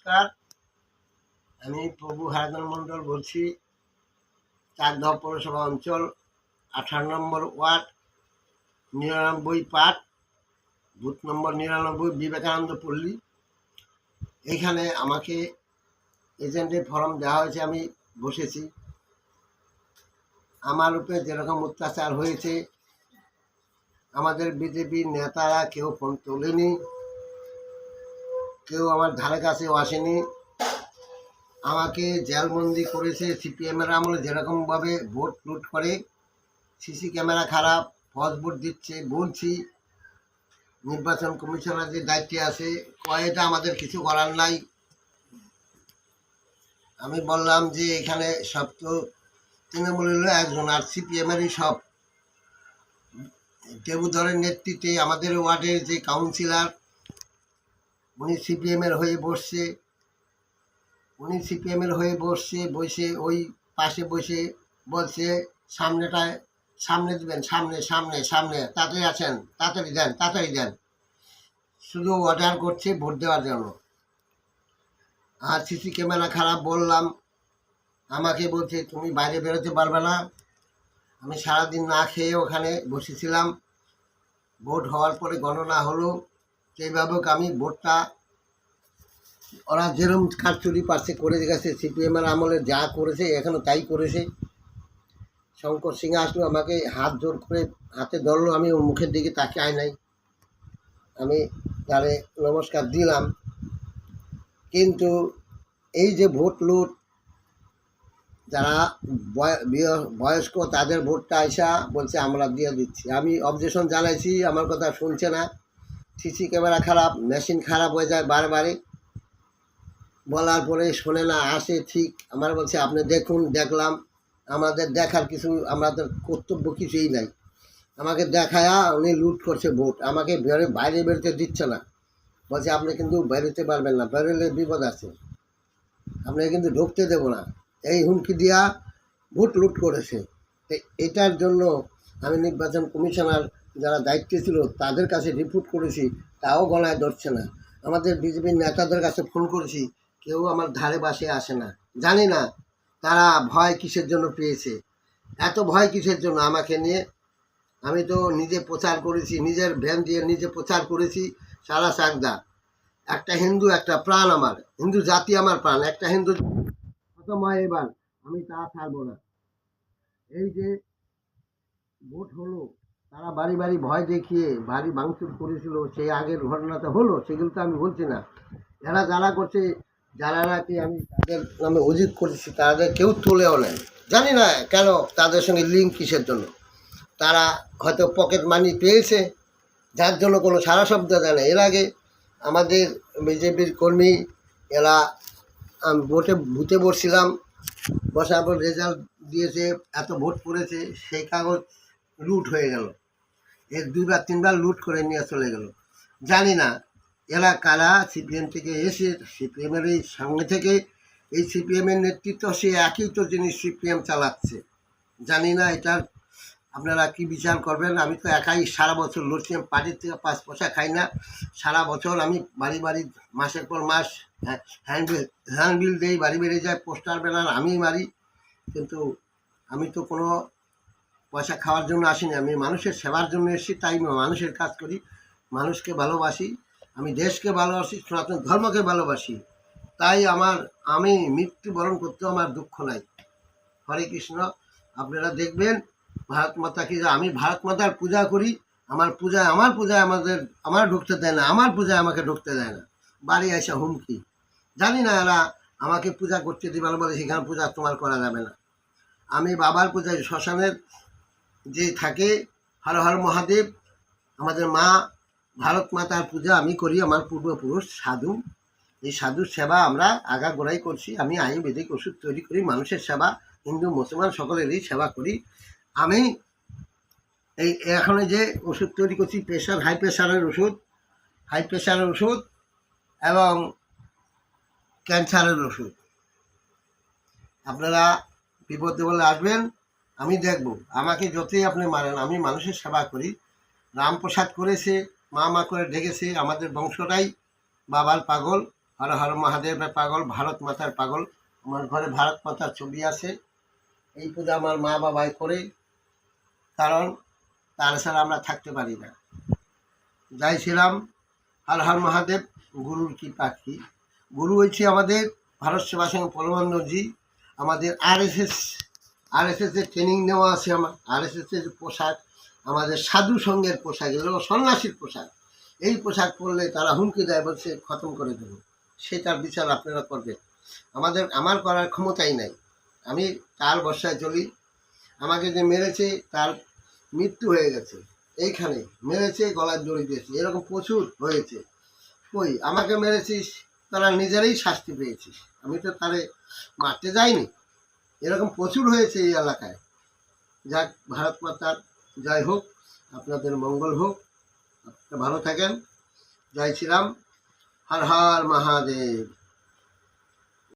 নমস্কার, আমি প্রভু হারাধন মণ্ডল বলছি। চাকদহ পৌরসভা অঞ্চল 18 নম্বর ওয়ার্ড 99 পার্ট, বুথ নম্বর 99, বিবেকানন্দ পল্লী। এইখানে আমাকে এজেন্টের ফর্ম দেওয়া হয়েছে, আমি বসেছি। আমার উপরে যেরকম অত্যাচার হয়েছে, আমাদের বিজেপির নেতারা কেউ ফোন তোলেনি, কেউ আমার ধারে কাছেও আসেনি। আমাকে জেলবন্দি করেছে সিপিএমের আমলে, যেরকমভাবে ভোট লুট করে, সিসি ক্যামেরা খারাপ, ফলস ভোট দিচ্ছে। বলছি নির্বাচন কমিশনার যে দায়িত্বে আছে, এটা আমাদের কিছু করার নাই। আমি বললাম যে এখানে সব তো তৃণমূলের একজন, আর সিপিএমেরই সব। টেবুধরের নেতৃত্বে আমাদের ওয়ার্ডের যে কাউন্সিলর, উনি সিপিএমের হয়ে বসছে। বসে ওই পাশে বসে বলছে সামনে দিবেন, সামনে সামনে সামনে, তাড়াতাড়ি আছেন, তাড়াতাড়ি দেন। শুধু অর্ডার করছে ভোট দেওয়ার জন্য। আর সিসি ক্যামেরা খারাপ বললাম, আমাকে বলছে তুমি বাইরে বেরোতে পারবে না। আমি সারাদিন না খেয়ে ওখানে বসেছিলাম। ভোট হওয়ার পরে গণনা হলো, সেইভাবে আমি ভোটটা, ওরা যেরকম কারচুরি পারছে করে গেছে, সিপিএমের আমলে যা করেছে এখনও তাই করেছে। শঙ্কর সিং আসলো, আমাকে হাত জোর করে হাতে ধরলো, আমি ওর মুখের দিকে তাকিয়ে নাই। আমি তারে নমস্কার দিলাম। কিন্তু এই যে ভোট লুট, যারা বয়স্ক তাদের ভোটটা আইসা বলছে আমরা দিয়ে দিচ্ছি। আমি অবজেকশন জানাইছি, আমার কথা শুনছে না। সিসি ক্যামেরা খারাপ, মেশিন খারাপ হয়ে যায় বারবারই। বলার পরে শোনে না, আসে ঠিক আমার বলছে আপনি দেখুন। দেখলাম, আমাদের দেখার কিছু, আমাদের কর্তব্য কিছুই নাই। আমাকে দেখায়া উনি লুট করছে ভোট, আমাকে বাইরে বেরোতে দিচ্ছে না। বলছে আপনি কিন্তু বেরোতে পারবেন না, বেরোলে বিপদ আছে, আপনাকে কিন্তু ঢুকতে দেবো না, এই হুমকি দিয়া ভোট লুট করেছে। এটার জন্য আমি নির্বাচন কমিশনার যারা দায়িত্বে ছিল তাদের কাছে রিপোর্ট করেছি, তাও গলায় ধরছে না। আমাদের বিজেপির নেতাদের কাছে ফোন করেছি, কেউ আমার ধারে বাসে আসে না। জানি না তারা ভয় কিসের জন্য পেয়েছে, এত ভয় কিসের জন্য আমাকে নিয়ে। আমি তো নিজে প্রচার করেছি, নিজের ভ্যান দিয়ে নিজে প্রচার করেছি সারা চাকদা। একটা হিন্দু, একটা প্রাণ, আমার হিন্দু জাতি আমার প্রাণ। একটা হিন্দু ময় এবার আমি তা ছাড়বো না। এই যে ভোট হলো, তারা বাড়ি বাড়ি ভয় দেখিয়ে বাড়ি ভাঙচুর করেছিল, সেই আগের ঘটনাটা হলো, সেগুলো তো আমি বলছি না। এরা যারা করছে, যারা নাকি আমি তাদের নামে অভিযোগ করেছি, তাদের কেউ তুলেও নেয়। জানি না কেন, তাদের সঙ্গে লিঙ্ক কিসের জন্য। তারা হয়তো পকেট মানি পেয়েছে, যার জন্য কোনো সারা শব্দ দেয় না। এর আগে আমাদের বিজেপির কর্মী এরা বুথে বসছিলাম, বসার পর রেজাল্ট দিয়েছে, এত ভোট পড়েছে, সেই কাগজ লুট হয়ে গেল। এর 2-3বার লুট করে নিয়ে চলে গেল। জানি না এরা কারা, সিপিএম থেকে এসে, সিপিএমের এই সঙ্গে থেকে, এই সিপিএমের নেতৃত্ব সে একই তো জিনিস সিপিএম চালাচ্ছে। জানি না এটার আপনারা কি বিচার করবেন। আমি তো একাই সারা বছর লড়ছি, পার্টির থেকে 5 পয়সা খাই না। সারা বছর আমি বাড়ি বাড়ি মাসের পর মাস হ্যান্ডবিল দেই, বাড়ি বেড়ে যায়, পোস্টার ব্যানার আমি মারি। কিন্তু আমি তো কোনো পয়সা খাওয়ার জন্য আসিনি, আমি মানুষের সেবার জন্য এসেছি। তাই মানুষের কাজ করি, মানুষকে ভালোবাসি, আমি দেশকে ভালোবাসি, সনাতন ধর্মকে ভালোবাসি। তাই আমি মৃত্যুবরণ করতেও আমার দুঃখ নাই। হরে কৃষ্ণ। আপনারা দেখবেন ভারত মাতাকে, আমি ভারত মাতার পূজা করি। আমার পূজায় আমার ঢুকতে দেয় না, আমার পূজায় আমাকে ঢুকতে দেয় না, বাড়ি আসা হুমকি। জানি না এরা আমাকে পূজা করতে দিবে, বলে সেখানে পূজা তোমার করা যাবে না। আমি বাবার পূজায় শ্মশানের যে থাকে, হর হর মহাদেব, আমাদের মা ভারত মাতার পূজা আমি করি। আমার পূর্বপুরুষ সাধু, এই সাধুর সেবা আমরা আগাগোড়াই করছি। আমি আয়ুর্বেদিক ওষুধ তৈরি করি, মানুষের সেবা, হিন্দু মুসলমান সকলেরই সেবা করি। আমি এই এখন যে ওষুধ তৈরি করছি, হাই প্রেশারের ওষুধ এবং ক্যান্সারের ওষুধ। আপনারা বিপদে বলে আসবেন, আমি দেখব। আমাকে যতই আপনি মারেন, আমি মানুষের সেবা করি। রামপ্রসাদ করেছে, মা করে ডেকেছে, আমাদের বংশটাই বাবার পাগল। হর হর মহাদেবের পাগল, ভারত মাতার পাগল। আমার ঘরে ভারত মাতার ছবি আছে। এই পূজা আমার মা বাবাই করে, কারণ তারা ছাড়া আমরা থাকতে পারি না। জয় শ্রীরাম, হর হর মহাদেব। গুরুর কি পাখি, গুরু হচ্ছে আমাদের ভারত সেবাসন পরমানন্দজি। আমাদের আরএসএস এর ট্রেনিং নেওয়া আছে। আমার আরএসএস এর পোশাক, আমাদের সাধু সঙ্গের পোশাক, এগুলো সন্ন্যাসীর পোশাক। এই পোশাক পরলে তারা হুমকি দেয়, বলছে খতম করে দেবো। সেটার বিচার আপনারা করবেন। আমার করার ক্ষমতাই নাই। আমি কাল বর্ষায় চলি। আমাকে যে মেরেছে তার মৃত্যু হয়ে গেছে, এইখানে মেরেছে, গলায় দড়ি দিয়েছে, এরকম প্রচুর হয়েছে। কই আমাকে মেরেছিস, তারা নিজেরাই শাস্তি পেয়েছিস, আমি তো তারে মারতে যাইনি। এরকম প্রচুর হয়েছে এই এলাকায়। যাক, ভারত মাতার জয় হোক, আপনাদের মঙ্গল হোক, আপনারা ভালো থাকেন। জয় শ্রীরাম, হর হর মহাদেব।